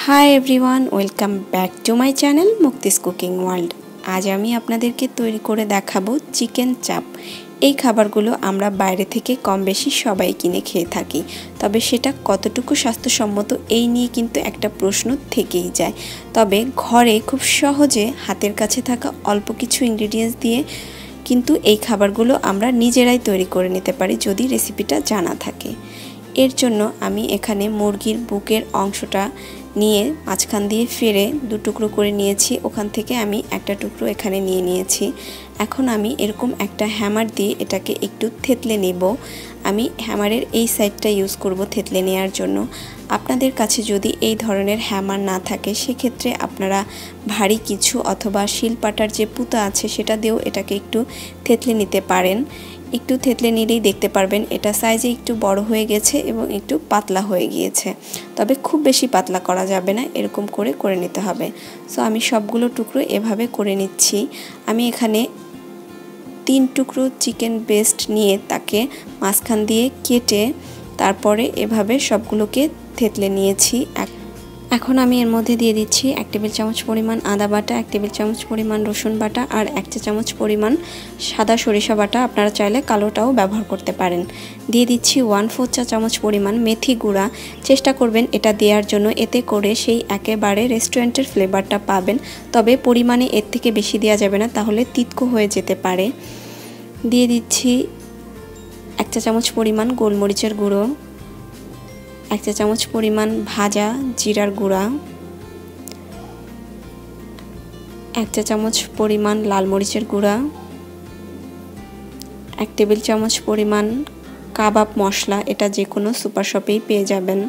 High everyone welcome back to my channel Mukti's cooking world. आज आमी आपनादेरके तैरी करे देखाबो चिकेन चाप। এই খাবারগুলো আমরা বাইরে থেকে কম বেশি সবাই কিনে খেয়ে থাকি, তবে সেটা কতটুকু স্বাস্থ্যসম্মত এই নিয়ে কিন্তু একটা প্রশ্ন থেকেই যায়। তবে ঘরে খুব সহজে হাতের কাছে থাকা অল্প কিছু ইনগ্রেডিয়েন্টস দিয়ে কিন্তু এই খাবারগুলো আমরা নিজেরাই তৈরি করে নিতে পারি যদি রেসিপিটা জানা থাকে। এর জন্য আমি এখানে মুরগির বুকের অংশটা নিয়ে মাঝখান দিয়ে ফেরে দু টুকরো করে নিয়েছি, ওখান থেকে আমি একটা টুকরো এখানে নিয়ে নিয়েছি। এখন আমি এরকম একটা হ্যামার দিয়ে এটাকে একটু থেতলে নেব। আমি হ্যামারের এই সাইডটা ইউজ করব থেতলে নেওয়ার জন্য। আপনাদের কাছে যদি এই ধরনের হ্যামার না থাকে সেক্ষেত্রে আপনারা ভারী কিছু অথবা শিলপাটার যে পুঁতা আছে সেটা দিয়েও এটাকে একটু থেতলে নিতে পারেন। একটু থেতলে নিলেই দেখতে পারবেন এটা সাইজে একটু বড় হয়ে গেছে এবং একটু পাতলা হয়ে গিয়েছে, তবে খুব বেশি পাতলা করা যাবে না, এরকম করে নিতে হবে। সো আমি সবগুলো টুকরো এভাবে করে নিচ্ছি। আমি এখানে 3 টুকরো চিকেন ব্রেস্ট নিয়ে তাকে মাঝখান দিয়ে কেটে তারপরে এভাবে সবগুলোকে থেতলে নিয়েছি। এখন আমি এর মধ্যে দিয়ে দিচ্ছি 1 টেবিল চামচ পরিমাণ আদা বাটা, 1 টেবিল চামচ পরিমাণ রসুন বাটা আর 1 চা চামচ পরিমাণ সাদা সরিষা বাটা, আপনারা চাইলে কালোটাও ব্যবহার করতে পারেন। দিয়ে দিচ্ছি 1/4 চা চামচ পরিমাণ মেথি গুঁড়া। চেষ্টা করবেন এটা দেওয়ার জন্য, এতে করে সেই একেবারে রেস্টুরেন্টের ফ্লেভারটা পাবেন, তবে পরিমাণে এর থেকে বেশি দেওয়া যাবে না, তাহলে তিতকো হয়ে যেতে পারে। দিয়ে দিচ্ছি 1 চা চামচ পরিমাণ গোলমরিচের গুঁড়ো, 1 চা চামচ পরিমাণ ভাজা জিরার গুঁড়া, 1 চা চামচ পরিমাণ লাল মরিচের গুঁড়া, 1 টেবিল চামচ পরিমাণ কাবাব মশলা, এটা যে কোনো সুপার শপেই পেয়ে যাবেন।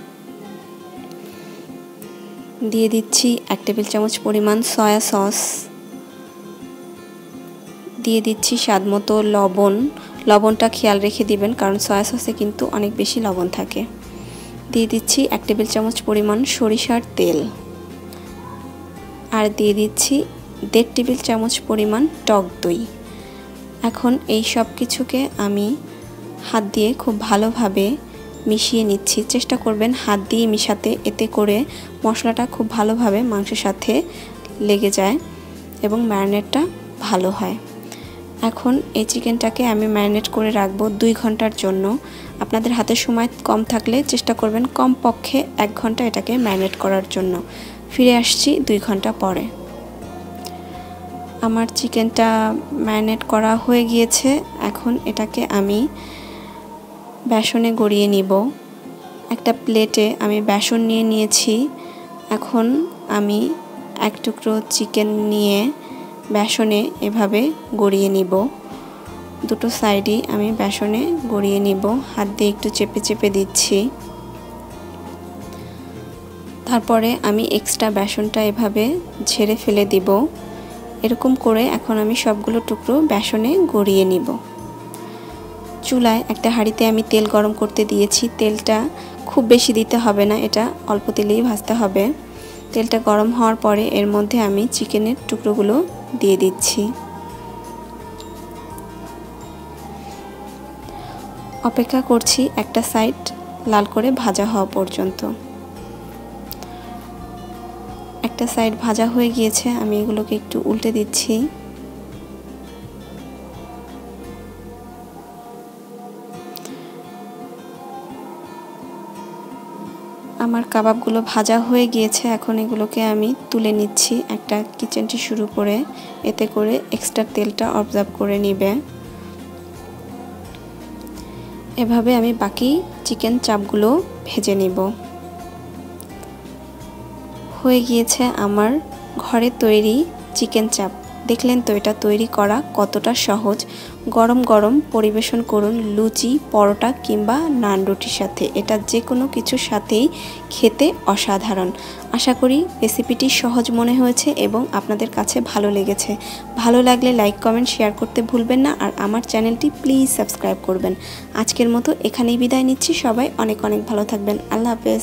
দিয়ে দিচ্ছি 1 টেবিল চামচ পরিমাণ সয়া সস, দিয়ে দিচ্ছি স্বাদমতো লবণ। লবণটা খেয়াল রেখে দিবেন কারণ সয়া সসে কিন্তু অনেক বেশি লবণ থাকে। দিয়ে দিচ্ছি 1 টেবিল চামচ পরিমাণ সরিষার তেল আর দিয়ে দিচ্ছি 1.5 টেবিল চামচ পরিমাণ টক দই। এখন এই সব কিছুকে আমি হাত দিয়ে খুব ভালোভাবে মিশিয়ে নিচ্ছি। চেষ্টা করবেন হাত দিয়ে মিশাতে, এতে করে মশলাটা খুব ভালোভাবে মাংসের সাথে লেগে যায় এবং ম্যারিনেটটা ভালো হয়। এখন এই চিকেনটাকে আমি ম্যারিনেট করে রাখবো 2 ঘন্টার জন্য। আপনাদের হাতে সময় কম থাকলে চেষ্টা করবেন কমপক্ষে 1 ঘন্টা এটাকে ম্যারিনেট করার জন্য। ফিরে আসছি 2 ঘন্টা পরে। আমার চিকেনটা ম্যারিনেট করা হয়ে গিয়েছে। এখন এটাকে আমি বেসনে গড়িয়ে নিব। একটা প্লেটে আমি বেসন নিয়ে নিয়েছি। এখন আমি 1 টুকরো চিকেন নিয়ে বেসনে এভাবে গড়িয়ে নিব। দুটো সাইডই আমি বেসনে গড়িয়ে নিব, হাত দিয়ে একটু চেপে চেপে দিচ্ছি। তারপরে আমি এক্সট্রা বেসনটা এভাবে ঝেড়ে ফেলে দিব। এরকম করে এখন আমি সবগুলো টুকরো বেসনে গড়িয়ে নিব। চুলায় একটা হাঁড়িতে আমি তেল গরম করতে দিয়েছি। তেলটা খুব বেশি দিতে হবে না, এটা অল্প তেলেই ভাজতে হবে। তেলটা গরম হওয়ার পরে এর মধ্যে আমি চিকেনের টুকরোগুলো দিয়ে দিচ্ছি। অপেক্ষা করছি একটা সাইড লাল করে ভাজা হওয়া পর্যন্ত। একটা সাইড ভাজা হয়ে গিয়েছে, আমি এগুলোকে একটু উল্টে দিচ্ছি। আমার কাবাবগুলো ভাজা হয়ে গিয়েছে, এখন এগুলোকে আমি তুলে নিচ্ছি একটা কিচেন টিস্যুর উপরে, এতে করে এক্সট্রা তেলটা অবজার্ভ করে নেবে। এভাবে আমি বাকি চিকেন চাপগুলো ভেজে নিব। হয়ে গিয়েছে আমার ঘরে তৈরি চিকেন চাপ। দেখলেন তো এটা তৈরি করা কতটা সহজ। গরম গরম পরিবেশন করুন লুচি, পরোটা কিংবা নান রুটির সাথে। এটা যে কোনো কিছুর সাথেই খেতে অসাধারণ। আশা করি রেসিপিটি সহজ মনে হয়েছে এবং আপনাদের কাছে ভালো লেগেছে। ভালো লাগলে লাইক কমেন্ট শেয়ার করতে ভুলবেন না আর আমার চ্যানেলটি প্লিজ সাবস্ক্রাইব করবেন। আজকের মতো এখানেই বিদায় নিচ্ছি। সবাই অনেক অনেক ভালো থাকবেন। আল্লাহ হাফেজ।